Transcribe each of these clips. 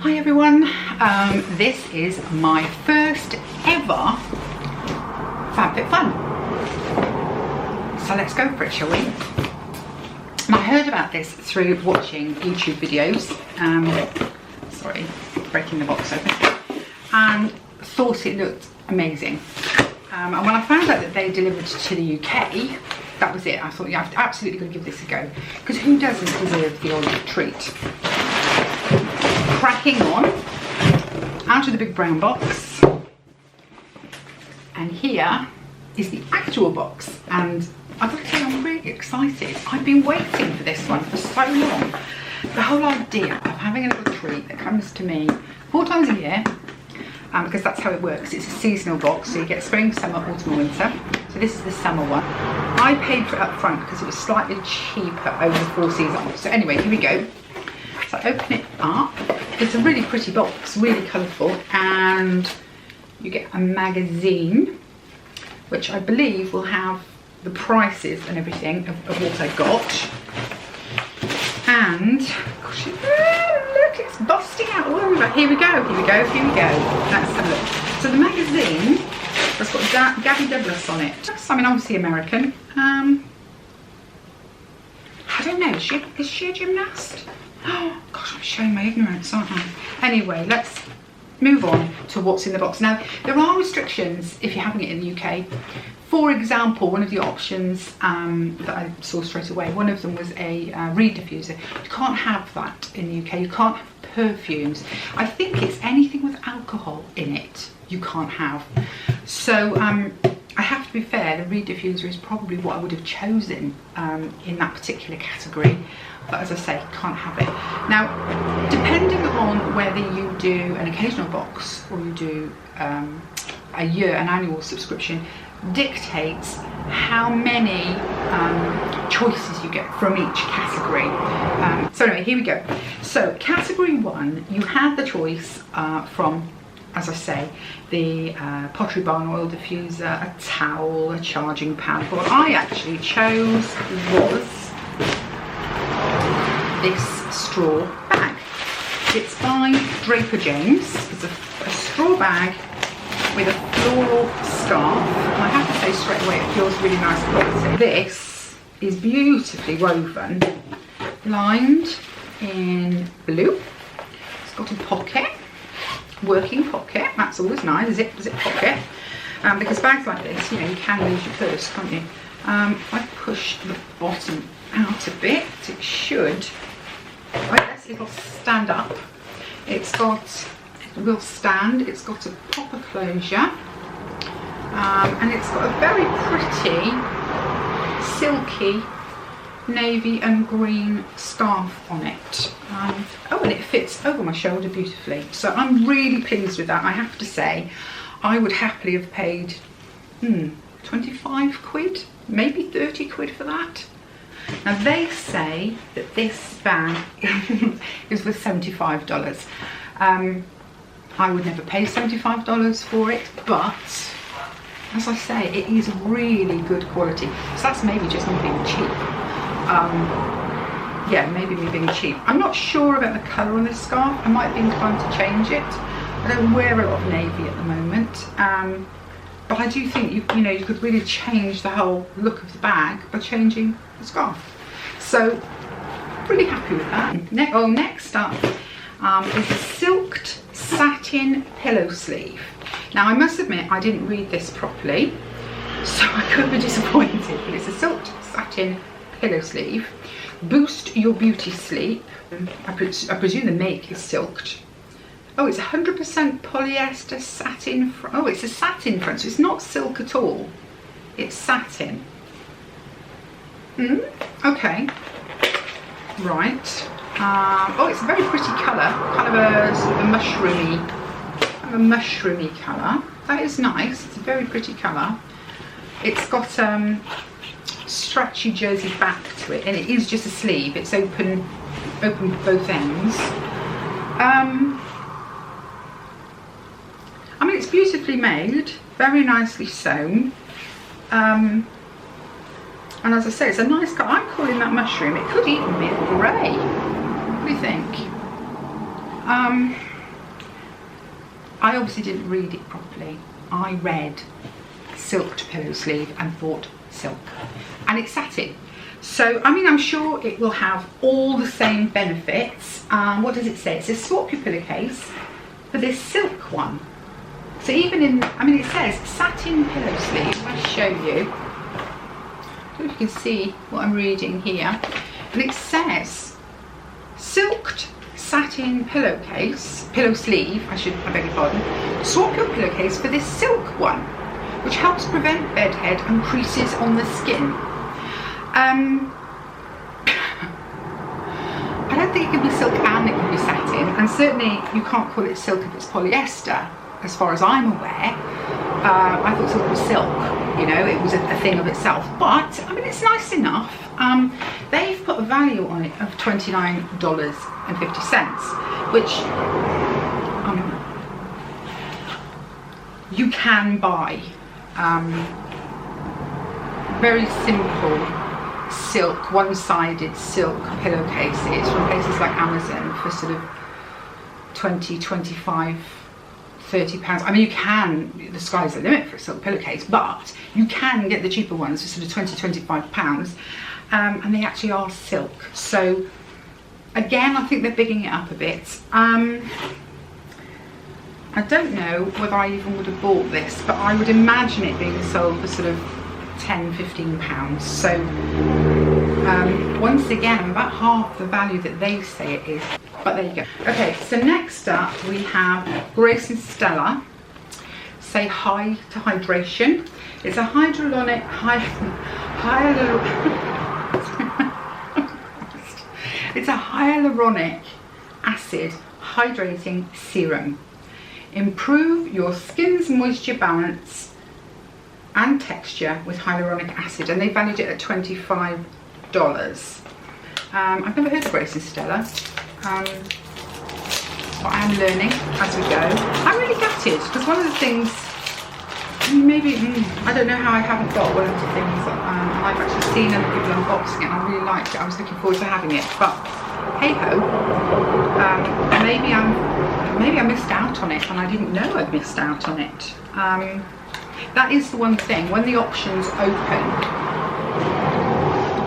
Hi everyone, this is my first ever FabFitFun. So let's go for it, shall we? And I heard about this through watching YouTube videos, sorry, breaking the box open, and thought it looked amazing. And when I found out that they delivered to the UK, that was it. I thought, yeah, I've absolutely got to give this a go, because who doesn't deserve the old treat? Cracking on, out of the big brown box, and here is the actual box, and I've got to say I'm really excited. I've been waiting for this one for so long. The whole idea of having a little treat that comes to me 4 times a year, because that's how it works. It's a seasonal box, so you get spring, summer, autumn and winter. So this is the summer one. I paid for it up front because it was slightly cheaper over the 4 seasons. So anyway, here we go. So I open it up. It's a really pretty box, really colourful, and you get a magazine, which I believe will have the prices and everything of what I got. And gosh, look, it's busting out all over. Here we go, here we go, here we go. Let's have a look. So the magazine has got Gabby Douglas on it. I mean, obviously American. I don't know, is she a gymnast? Oh gosh, I'm showing my ignorance, aren't I? Anyway, let's move on to what's in the box. Now, there are restrictions if you're having it in the UK. For example, one of the options that I saw straight away, one of them was a reed diffuser. You can't have that in the UK. You can't have perfumes. I think it's anything with alcohol in it you can't have. So I have to be fair, the reed diffuser is probably what I would have chosen in that particular category. But as I say, can't have it. Now, depending on whether you do an occasional box or you do an annual subscription, dictates how many choices you get from each category. So anyway, here we go. So category 1, you had the choice from, as I say, the pottery barn oil diffuser, a towel, a charging pad. What I actually chose was this straw bag. It's by Draper James. It's a straw bag with a floral scarf. And I have to say straight away, it feels really nice quality. This is beautifully woven, lined in blue. It's got a pocket, working pocket. That's always nice, zip pocket. Because bags like this, you know, you can lose your purse, can't you? If I push the bottom out a bit, it should. Yes, it'll stand up. It will stand. It's got a proper closure, and it's got a very pretty silky navy and green scarf on it. Oh, and it fits over my shoulder beautifully. So I'm really pleased with that. I have to say, I would happily have paid 25 quid, maybe 30 quid for that. Now they say that this bag is worth $75. I would never pay $75 for it, but as I say, it is really good quality. So that's maybe just me being cheap. Yeah, maybe me being cheap. I'm not sure about the colour on this scarf. I might be inclined to change it. I don't wear a lot of navy at the moment. But I do think you know you could really change the whole look of the bag by changing the scarf. So really happy with that. Next up is a silked satin pillow sleeve. Now I must admit I didn't read this properly, so I could be disappointed. But it's a silked satin pillow sleeve. Boost your beauty sleep. I presume the make is silked. Oh, it's 100% polyester satin. Oh, it's a satin front, so it's not silk at all. It's satin. Okay. Right. Oh, it's a very pretty colour. Kind of a sort of a mushroomy colour. That is nice. It's a very pretty colour. It's got stretchy jersey back to it, and it is just a sleeve. It's open both ends. I mean, it's beautifully made, very nicely sewn, and as I say, it's a nice colour. I'm calling that mushroom. It could even be a grey. What do you think? I obviously didn't read it properly. I read silked pillow sleeve and thought silk, and it's satin. So, I mean, I'm sure it will have all the same benefits. What does it say? It says swap your pillowcase for this silk one. So even in, I mean, it says satin pillow sleeve. I'll show you. I don't know if you can see what I'm reading here. And it says silked satin pillowcase, pillow sleeve, I beg your pardon. Swap your pillowcase for this silk one, which helps prevent bedhead and creases on the skin. I don't think it can be silk and it can be satin, and certainly you can't call it silk if it's polyester, as far as I'm aware. I thought silk was silk, you know, it was a thing of itself, but I mean, it's nice enough. They've put a value on it of $29.50, which you can buy very simple silk, one-sided silk pillowcases from places like Amazon for sort of 20, 25, 30 pounds. I mean, you can, the sky's the limit for a silk pillowcase, but you can get the cheaper ones for sort of 20, 25 pounds, and they actually are silk. So again, I think they're bigging it up a bit. I don't know whether I even would have bought this, but I would imagine it being sold for sort of 10, 15 pounds. So once again, I'm about half the value that they say it is, but there you go. Okay, so next up we have Grace and Stella Say Hi to Hydration. It's a it's a hyaluronic acid hydrating serum. Improve your skin's moisture balance and texture with hyaluronic acid, and they valued it at $25. I've never heard of Grace and Stella, but I am learning as we go. I'm really gutted because one of the things, maybe, I don't know how I haven't got one of the things, I've actually seen other people unboxing it and I really liked it. I was looking forward to having it, but hey ho, maybe I missed out on it and I didn't know I'd missed out on it. That is the one thing, when the options opened,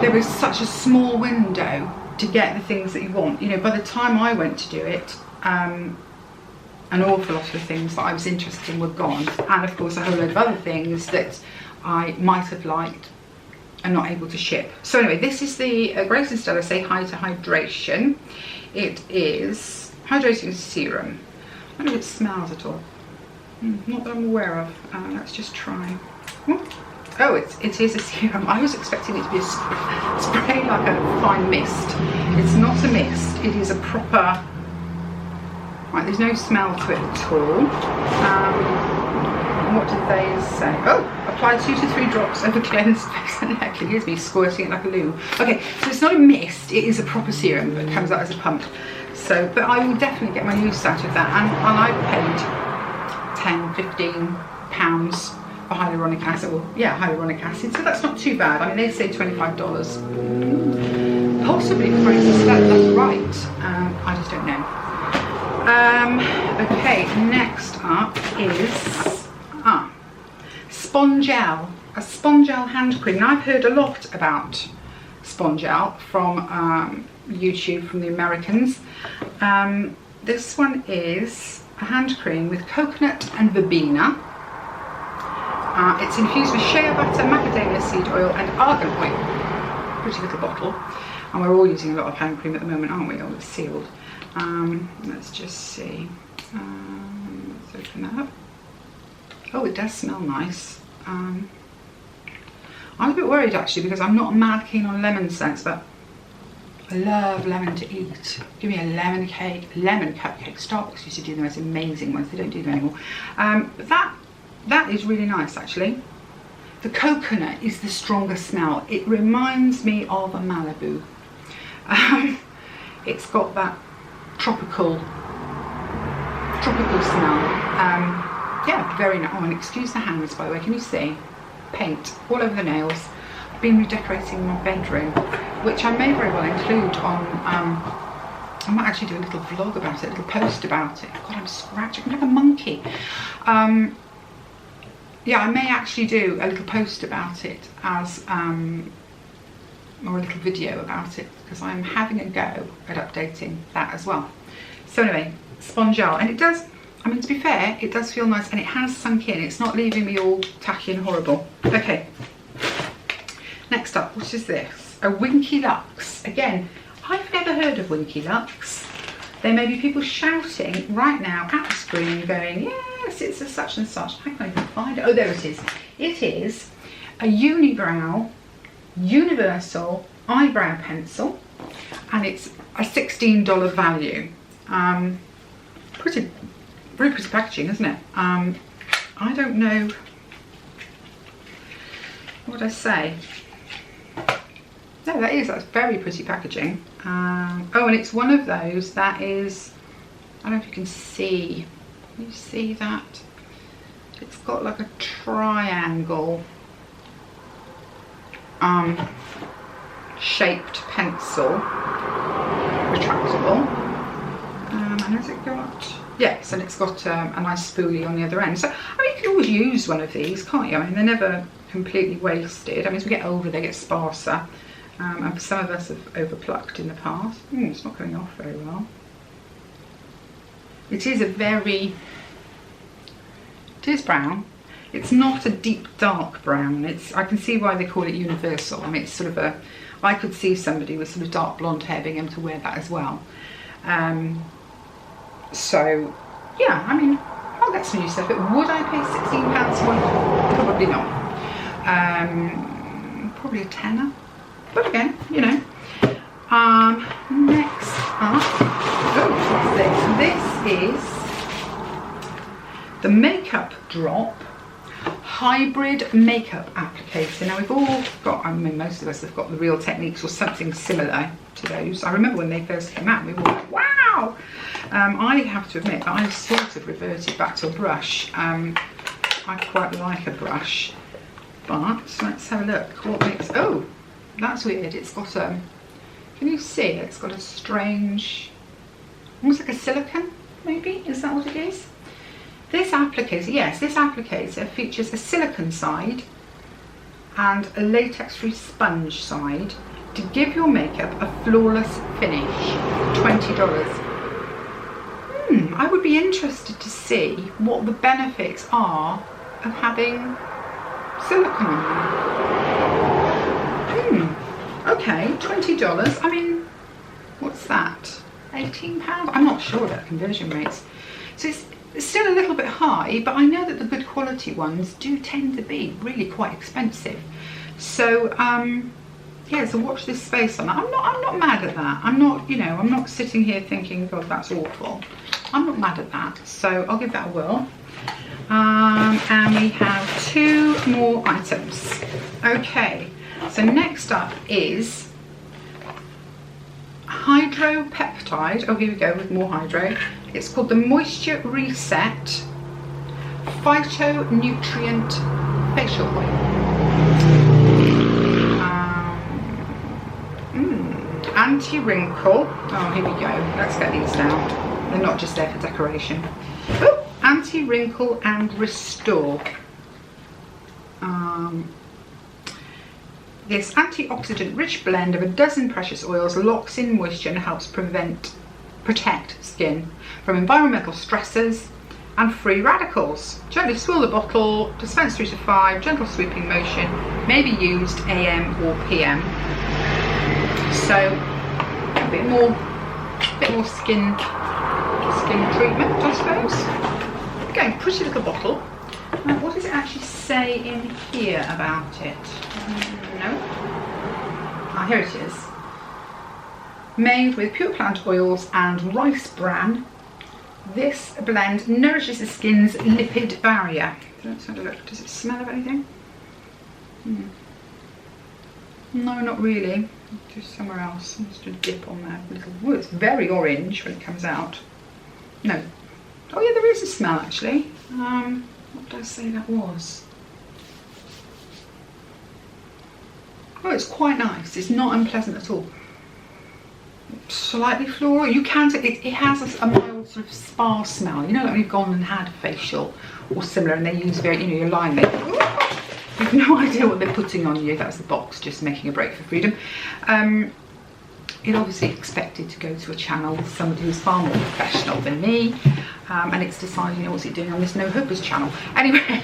there was such a small window to get the things that you want. You know, by the time I went to do it, an awful lot of the things that I was interested in were gone, and of course a whole load of other things that I might have liked and not able to ship. So anyway, this is the Grace and Stella Say Hi to Hydration. It is hydrating serum. I don't know if it smells at all. Not that I'm aware of. Let's just try. Oh, it is a serum. I was expecting it to be a spray like a fine mist. It's not a mist. It is a proper. Right, there's no smell to it at all. What did they say? Oh, apply 2 to 3 drops over cleansed face and neck. Here's me squirting it like a loo. Okay, so it's not a mist. It is a proper serum that comes out as a pump. So, but I will definitely get my use out of that, and I paid 10, 15 pounds for hyaluronic acid. Well, yeah, hyaluronic acid, so that's not too bad. I mean, they say $25. Possibly for Grace and Stella, that's right. I just don't know. Okay, next up is Spongel, a Spongel hand cream. Now, I've heard a lot about Spongel from YouTube, from the Americans. This one is a hand cream with coconut and verbena. It's infused with shea butter, macadamia seed oil and argan oil. Pretty little bottle. And we're all using a lot of hand cream at the moment, aren't we? Oh, it's sealed. Let's just see. Let's open that up. Oh, it does smell nice. I'm a bit worried actually, because I'm not mad keen on lemon scents, but I love lemon to eat. Give me a lemon cupcake. Starbucks used to do the most amazing ones. They don't do them anymore. But that is really nice actually. The coconut is the strongest smell. It reminds me of a Malibu. It's got that tropical smell. Yeah, very nice. Oh, and excuse the hands, by the way. Can you see? Paint all over the nails. I've been redecorating my bedroom, which I may very well include on I might actually do a little vlog about it, a little post about it. God, I'm scratching like a monkey. Yeah, I may actually do a little post about it as, or a little video about it, because I'm having a go at updating that as well. So anyway, sponge gel, and it does, I mean, to be fair, it does feel nice, and it has sunk in. It's not leaving me all tacky and horrible. Okay, next up, what is this? A Winky Lux. Again, I've never heard of Winky Lux. There may be people shouting right now at the screen going, yes, it's a such and such. I can't even find it. Oh, there it is. It is a unibrow universal eyebrow pencil, and it's a $16 value. Very pretty packaging, isn't it? I don't know, what would I say? No, that's very pretty packaging. Oh, and it's one of those that is, I don't know if you can see. Can you see that? It's got like a triangle shaped pencil, retractable. And has it got? Yes, and it's got a nice spoolie on the other end. So, I mean, you can always use one of these, can't you? I mean, they're never completely wasted. I mean, as we get older, they get sparser. And some of us have overplucked in the past. It's not coming off very well. It is it is brown. It's not a deep dark brown. I can see why they call it universal. I mean, it's sort of I could see somebody with sort of dark blonde hair being able to wear that as well. So yeah, I mean, I'll get some new stuff. But would I pay £16 for one? Probably not. Probably a tenner. But again, you know. Next up, what's this? This is the Makeup Drop Hybrid Makeup Applicator. Now we've all got, I mean, most of us have got the Real Techniques or something similar to those. I remember when they first came out, we were like, wow! I have to admit that I've sort of reverted back to a brush. I quite like a brush, but let's have a look. What makes, oh, that's weird. It's got a, can you see? It's got a strange, almost like a silicone, maybe? Is that what it is? This applicator, yes, this applicator features a silicone side and a latex-free sponge side to give your makeup a flawless finish. $20. I would be interested to see what the benefits are of having silicone on there. Okay, $20. I mean, what's that? £18? I'm not sure about conversion rates. So it's still a little bit high, but I know that the good quality ones do tend to be really quite expensive. So yeah, so watch this space on that. I'm not mad at that. I'm not, you know, I'm not sitting here thinking, God, that's awful. I'm not mad at that. So I'll give that a whirl. And we have 2 more items. Okay, so next up is hydropeptide. Oh, here we go with more hydro. It's called the Moisture Reset Phytonutrient Facial Oil. Anti-wrinkle. Oh, here we go. Let's get these down. They're not just there for decoration. Oh, anti-wrinkle and restore. This antioxidant-rich blend of a dozen precious oils locks in moisture and helps protect skin from environmental stressors and free radicals. Gently swirl the bottle, dispense 3 to 5, gentle sweeping motion, may be used AM or PM. So a bit more skin treatment, I suppose. Again, pretty little bottle. What does it actually say in here about it? No. Here it is. Made with pure plant oils and rice bran, this blend nourishes the skin's lipid barrier. Let's have a look. Does it smell of anything? No, not really. Just somewhere else. Just a dip on there. Oh, it's very orange when it comes out. No. Oh yeah, there is a smell actually. What did I say that was? Oh, it's quite nice. It's not unpleasant at all. slightly floral. You can, it has a mild sort of spa smell. You know, like when you've gone and had a facial or similar and they use very, you know, your line makeup. You've no idea what they're putting on you. That was the box just making a break for freedom. It obviously expected to go to a channel, somebody who's far more professional than me, and it's decided, you know, what's it doing on this No Hoopers channel. Anyway,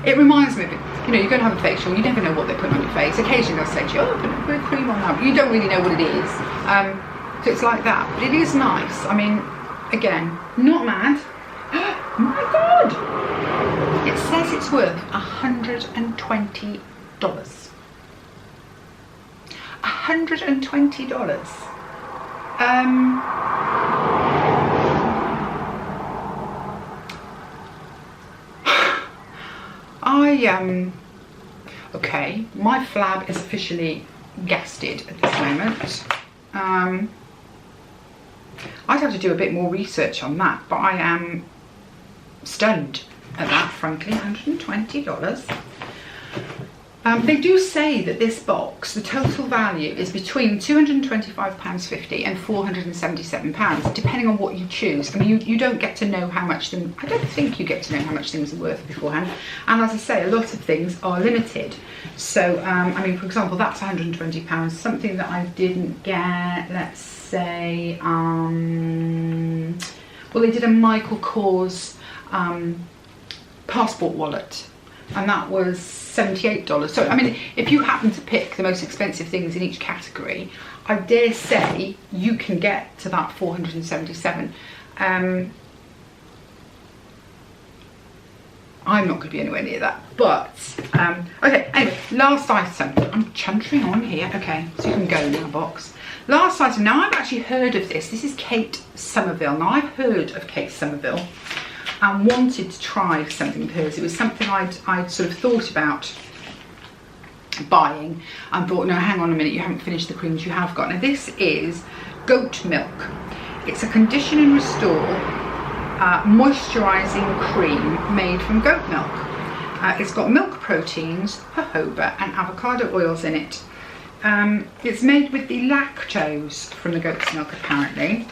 it reminds me of it. You know, you're going to have a facial, you never know what they're putting on your face. Occasionally they'll say to you, oh, put a bit of cream on that. You don't really know what it is. So it's like that, but it is nice. I mean, again, not mad. My God! It says it's worth $120. $120. Okay, my flab is officially gasted at this moment. I'd have to do a bit more research on that, but I am stunned at that, frankly. $120. They do say that this box, the total value is between £225.50 and £477, depending on what you choose. I mean, you don't get to know how much I don't think you get to know how much things are worth beforehand. And as I say, a lot of things are limited. So, I mean, for example, that's £120. Something that I didn't get, let's say, well, they did a Michael Kors passport wallet, and that was $78. So I mean, if you happen to pick the most expensive things in each category, I dare say you can get to that 477. I'm not going to be anywhere near that, but okay. Anyway, last item. I'm chuntering on here. Okay, so you can go now, box. Last item. Now I've actually heard of this. This is Kate Somerville. Now I've heard of Kate Somerville and wanted to try something of hers. It was something I'd sort of thought about buying and thought, no, hang on a minute, you haven't finished the creams you have got. Now this is goat milk. It's a condition and restore moisturising cream made from goat milk. It's got milk proteins, jojoba and avocado oils in it. It's made with the lactose from the goat's milk apparently.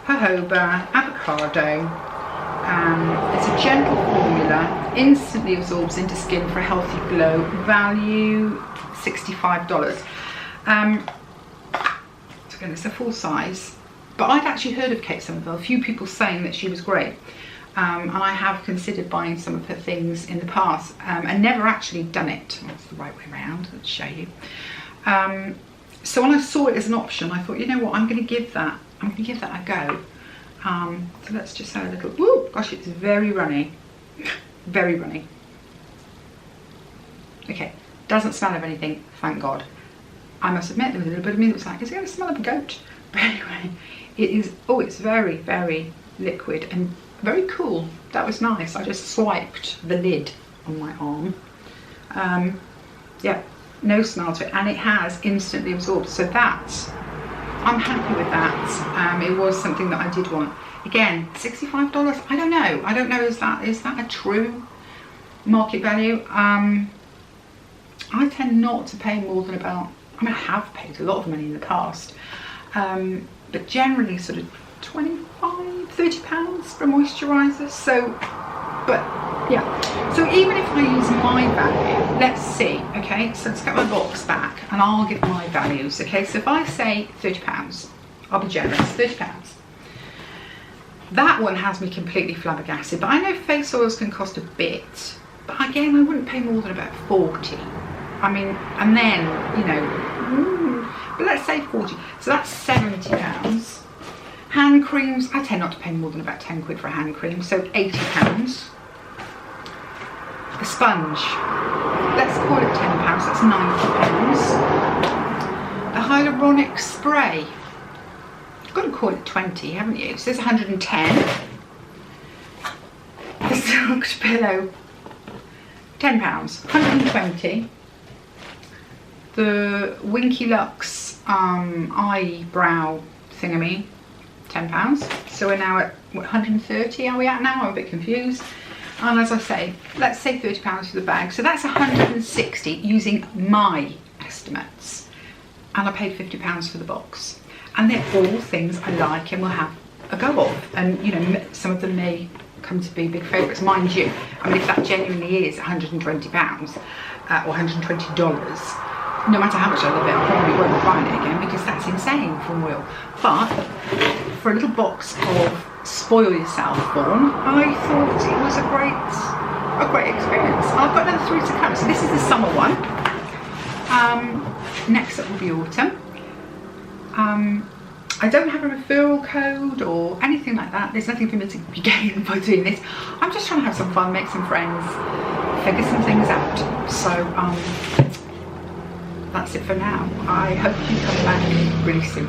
Jojoba, avocado. It's a gentle formula, instantly absorbs into skin for a healthy glow. Value $65. So again, it's a full size. But I'd actually heard of Kate Somerville, a few people saying that she was great. And I have considered buying some of her things in the past and never actually done it. Well, that's the right way around, let's show you. So when I saw it as an option, I thought, you know what, I'm going to give that a go. So let's just have a little, woo, gosh, it's very runny, very runny. Okay, doesn't smell of anything, thank God. I must admit, there was a little bit of me that was like, is it going to smell of a goat? But anyway, it is, oh, it's very, very liquid and very cool. That was nice. I just swiped the lid on my arm. Yeah, no smell to it, and it has instantly absorbed, so that's, I'm happy with that. It was something that I did want. Again, $65. I don't know. I don't know. Is that a true market value? I tend not to pay more than about. I mean, I have paid a lot of money in the past, but generally sort of £25–30 for a moisturiser. So, but yeah. So even if I use my value, let's see. Okay, so let's get my box back and I'll give my values. Okay, so if I say £30, I'll be generous, £30. That one has me completely flabbergasted, but I know face oils can cost a bit, but again, I wouldn't pay more than about 40. I mean, and then, you know, but let's say 40, so that's £70. Hand creams, I tend not to pay more than about 10 quid for a hand cream, so £80. A sponge, let's call it £10, that's £90. The hyaluronic spray, you've got to call it 20, haven't you? So there's 110. The silk pillow, £10, 120. The Winky Lux eyebrow thingamy, £10. So we're now at what, 130 are we at now? I'm a bit confused. And as I say, let's say £30 for the bag. So that's 160 using my estimates. And I paid £50 for the box. and they're all things I like and will have a go of. And you know, some of them may come to be big favourites, mind you. I mean, if that genuinely is £120 or $120, no matter how much I love it, I probably won't buy it again because that's insane for oil. But for a little box of spoil yourself fawn, I thought it was a great experience. I've got another 3 to come. So this is the summer one. Next up will be autumn. I don't have a referral code or anything like that. There's nothing for me to be getting by doing this. I'm just trying to have some fun, make some friends, figure some things out. So that's it for now. I hope you come back really soon.